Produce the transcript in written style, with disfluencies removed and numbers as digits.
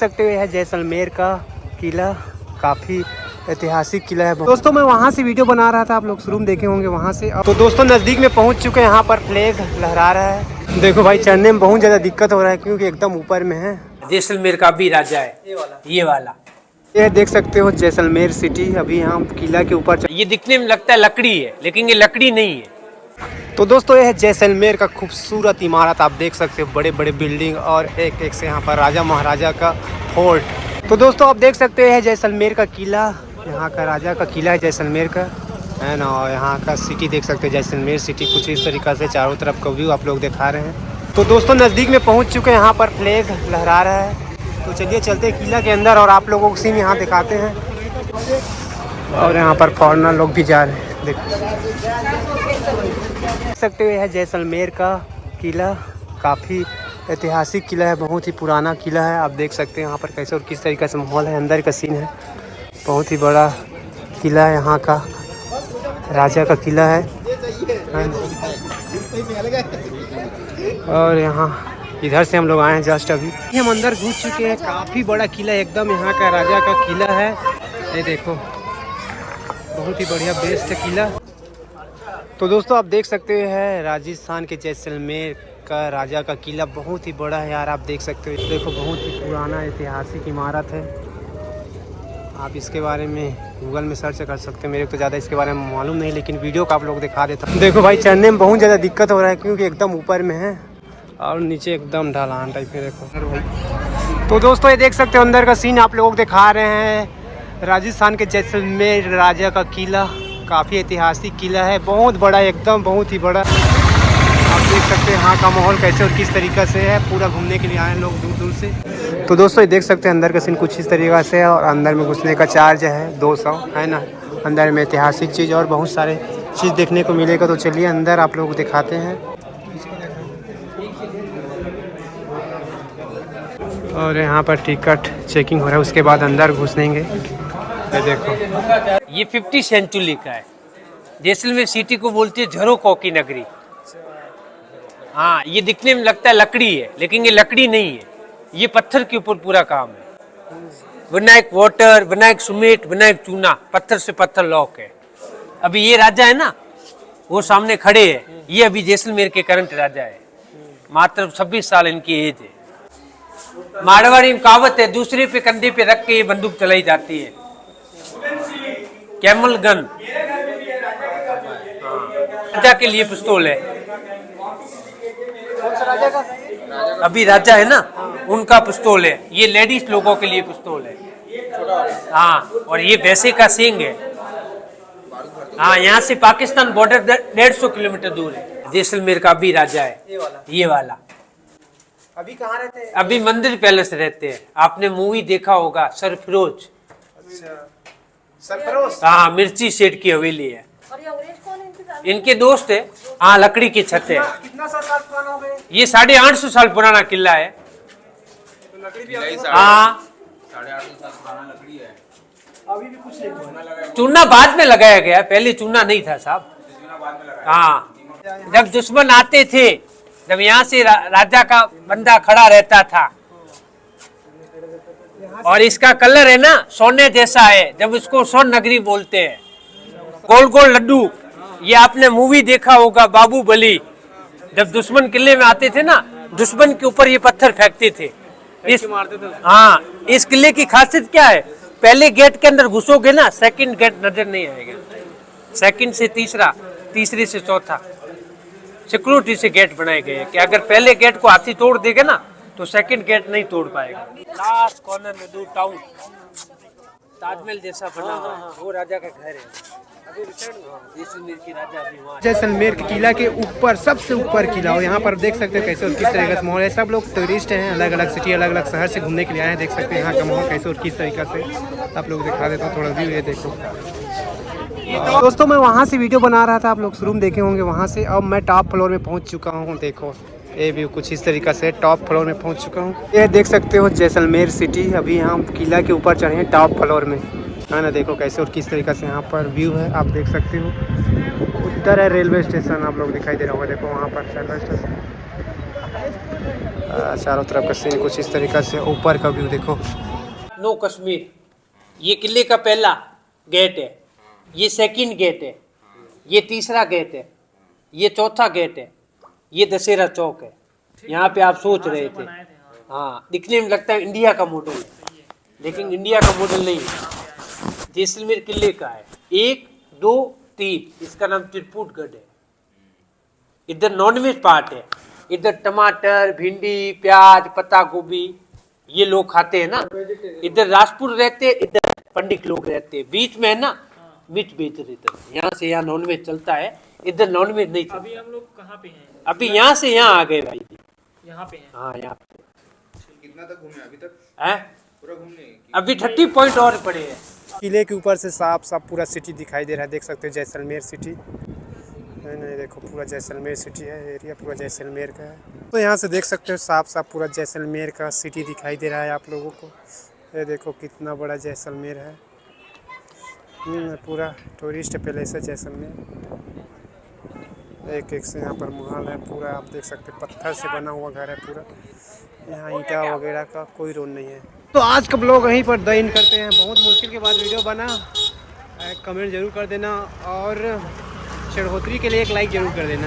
सकते हो यह जैसलमेर का किला काफ़ी ऐतिहासिक किला है। दोस्तों मैं वहाँ से वीडियो बना रहा था, आप लोग शुरू में देखे होंगे वहाँ से। तो दोस्तों नज़दीक में पहुँच चुके हैं, यहाँ पर फ्लैग लहरा रहा है। देखो भाई चढ़ने में बहुत ज़्यादा दिक्कत हो रहा है क्योंकि एकदम ऊपर में है। जैसलमेर का भी राजा है ये वाला। ये देख सकते हो जैसलमेर सिटी। अभी हम किला के ऊपर ये दिखने में लगता है लकड़ी है, लेकिन ये लकड़ी नहीं है। तो दोस्तों यह है जैसलमेर का खूबसूरत इमारत, आप देख सकते हो बड़े बड़े बिल्डिंग और एक एक से यहाँ पर राजा महाराजा का फोर्ट। तो दोस्तों आप देख सकते हो यह है जैसलमेर का किला, यहाँ का राजा का किला है जैसलमेर का, है ना। और यहाँ का सिटी देख सकते हो जैसलमेर सिटी कुछ इस तरीक़ा से चारों तरफ का व्यू आप लोग दिखा रहे हैं। तो दोस्तों नज़दीक में पहुँच चुके हैं, यहाँ पर फ्लैग लहरा रहा है। तो चलिए चलते हैं किला के अंदर और आप लोगों को सीन यहाँ दिखाते हैं। और यहाँ पर फॉरेनर लोग भी जा रहे हैं, देख सकते हो यह है जैसलमेर का किला, काफ़ी ऐतिहासिक किला है, बहुत ही पुराना किला है। आप देख सकते हैं यहाँ पर कैसे और किस तरीके से माहौल है, अंदर का सीन है। बहुत ही बड़ा किला है, यहाँ का राजा का किला है। और यहाँ इधर से हम लोग आए हैं जस्ट अभी, हम अंदर घुस चुके हैं। काफ़ी बड़ा किला एकदम, यहाँ का राजा का किला है। ये देखो बहुत ही बढ़िया बेस्ट किला। तो दोस्तों आप देख सकते हैं राजस्थान के जैसलमेर का राजा का किला बहुत ही बड़ा है यार, आप देख सकते हो। देखो बहुत ही पुराना ऐतिहासिक इमारत है। आप इसके बारे में गूगल में सर्च कर सकते हैं, मेरे को तो ज़्यादा इसके बारे में मालूम नहीं, लेकिन वीडियो का आप लोग दिखा देता हूँ। देखो भाई चढ़ने में बहुत ज़्यादा दिक्कत हो रहा है क्योंकि एकदम ऊपर में है और नीचे एकदम ढलान टाइप में। देखो तो दोस्तों ये देख सकते हो अंदर का सीन आप लोगों को दिखा रहे हैं। राजस्थान के जैसलमेर राजा का किला काफ़ी ऐतिहासिक किला है, बहुत बड़ा एकदम, बहुत ही बड़ा। आप देख सकते हैं यहाँ का माहौल कैसे और किस तरीक़े से है, पूरा घूमने के लिए आए हैं लोग दूर दूर से। तो दोस्तों ये देख सकते हैं अंदर का सीन कुछ इस तरीक़े से है। और अंदर में घुसने का चार्ज है 200, है ना। अंदर में ऐतिहासिक चीज़ और बहुत सारे चीज़ देखने को मिलेगा। तो चलिए अंदर आप लोग को दिखाते हैं। और यहाँ पर टिकट चेकिंग हो रहा है, उसके बाद अंदर घुसेंगे। ये देखो ये 50 सेंचुरी का है। जैसलमेर सिटी को बोलते हैं झरोखों की नगरी। हाँ, ये दिखने में लगता है लकड़ी है, लेकिन ये लकड़ी नहीं है, ये पत्थर के ऊपर पूरा काम है। विनायक वाटर, विनायक सीमेंट, विनायक चूना, पत्थर से पत्थर लॉक है। अभी ये राजा है ना, वो सामने खड़े हैं, ये अभी जैसलमेर के करंट राजा है। मात्र 26 साल इनकी एज है। मारवाड़ी में कहावत है, दूसरे पे कंधे पे रख के ये बंदूक चलाई जाती है, कैमल गन। राजा के लिए पिस्तौल है। अभी राजा है ना, उनका पिस्तौल है। ये लेडीज लोगों के लिए पिस्तौल है। हाँ, और ये भैंसे का सींग है। हाँ, यहाँ से पाकिस्तान बॉर्डर 150 किलोमीटर दूर है। जैसलमेर का भी राजा है ये वाला। अभी कहाँ रहते हैं? अभी मंदिर पैलेस रहते हैं। आपने मूवी देखा होगा सरफरोश। सरफरोश? हाँ, मिर्ची सेठ की हवेली है। इनके दोस्त है। हाँ, लकड़ी की छत है। कितना साल पुराना हो गए? ये 850 साल पुराना किला है। हाँ, 850 साल पुराना लकड़ी है। अभी भी कुछ नहीं चूना बाद में लगाया गया, पहले चूना नहीं था साहब। हाँ, जब दुश्मन आते थे, जब यहाँ से राजा का बंदा खड़ा रहता था। और इसका कलर है ना सोने जैसा है, जब इसको स्वर्ण नगरी बोलते हैं। गोल गोल लड्डू, ये आपने मूवी देखा होगा बाहुबली। जब दुश्मन किले में आते थे ना, दुश्मन के ऊपर ये पत्थर फेंकते थे। हाँ, इस किले की खासियत क्या है, पहले गेट के अंदर घुसोगे ना, सेकंड गेट नजर नहीं आएगा। सेकंड से तीसरा, तीसरे से चौथा, सिक्योरिटी से गेट बनाए गए हैं कि अगर पहले गेट को हाथी तोड़ देगा ना, तो सेकंड गेट नहीं तोड़ पाएगा। लास्ट कॉर्नर में दो टाउन ताजमहल जैसा बना हुआ है, वो राजा का घर है। जैसलमेर की राजा अभी वहाँ। जैसलमेर के किला के ऊपर, सबसे ऊपर किला, और यहाँ पर देख सकते हो कैसे और किस तरीके से माहौल है। सब लोग टूरिस्ट हैं, अलग अलग सिटी, अलग अलग शहर से घूमने के लिए आए हैं। देख सकते हैं यहाँ का माहौल कैसे और किस तरीके से। आप लोग दिखा देता हूँ थोड़ा व्यू, ये देखो। दोस्तों मैं वहाँ से वीडियो बना रहा था, आप लोग शुरू में देखे होंगे वहाँ से। अब मैं टॉप फ्लोर में पहुँच चुका हूँ। देखो ये व्यू कुछ इस तरीके से, टॉप फ्लोर में पहुँच चुका हूँ। ये देख सकते हो जैसलमेर सिटी। अभी हम किला के ऊपर चढ़े हैं टॉप फ्लोर में, है ना। देखो कैसे और किस तरीके से यहाँ पर व्यू है, आप देख सकते हो। उधर है रेलवे स्टेशन, आप लोग दिखाई दे रहा होगा। देखो वहाँ पर रेलवे स्टेशन। चारों तरफ का सीन कुछ इस तरीका से, ऊपर का व्यू देखो। नो कश्मीर, ये किले का पहला गेट है, ये सेकंड गेट है, ये तीसरा गेट है, ये चौथा गेट है, ये दशहरा चौक है। यहाँ पे आप सोच रहे थे, हाँ दिखने में लगता है इंडिया का मॉडल है, लेकिन इंडिया का मॉडल नहीं है, जैसलमेर किले का है। 1 2 3, इसका नाम त्रिपुटगढ़ है। इधर नॉनवेज पार्ट है, इधर टमाटर, भिंडी, प्याज, पत्ता गोभी ये लोग खाते हैं ना। इधर राजपूत रहते, इधर पंडित लोग रहते, बीच में है ना मीट बेच रहे थे। यहाँ से यहाँ नॉनवेज चलता है, इधर नॉनवेज नहीं चलता। अभी हम लोग कहाँ पे हैं? अभी यहाँ से यहाँ आ गए भाई। यहाँ पे हैं। हाँ यहाँ पे कितना तक घूमे अभी तक? है, पूरा घूमने? अभी 30 पॉइंट और पड़े हैं। किले के ऊपर से साफ साफ पूरा सिटी दिखाई दे रहा है, देख सकते हो जैसलमेर सिटी है ना। ये देखो पूरा जैसलमेर सिटी है, एरिया पूरा जैसलमेर का है। तो यहाँ से देख सकते हो साफ साफ पूरा जैसलमेर का सिटी दिखाई दे रहा है आप लोगों को। ये देखो कितना बड़ा जैसलमेर है, पूरा टूरिस्ट प्लेस है जैसलमेर। एक एक से यहाँ पर महल है पूरा, आप देख सकते हो पत्थर से बना हुआ घर है पूरा, यहाँ ईंटा वगैरह का कोई रोल नहीं है। तो आज का ब्लॉग यहीं पर द एंड करते हैं। बहुत मुश्किल के बाद वीडियो बना, कमेंट जरूर कर देना और चढ़ोतरी के लिए एक लाइक जरूर कर देना।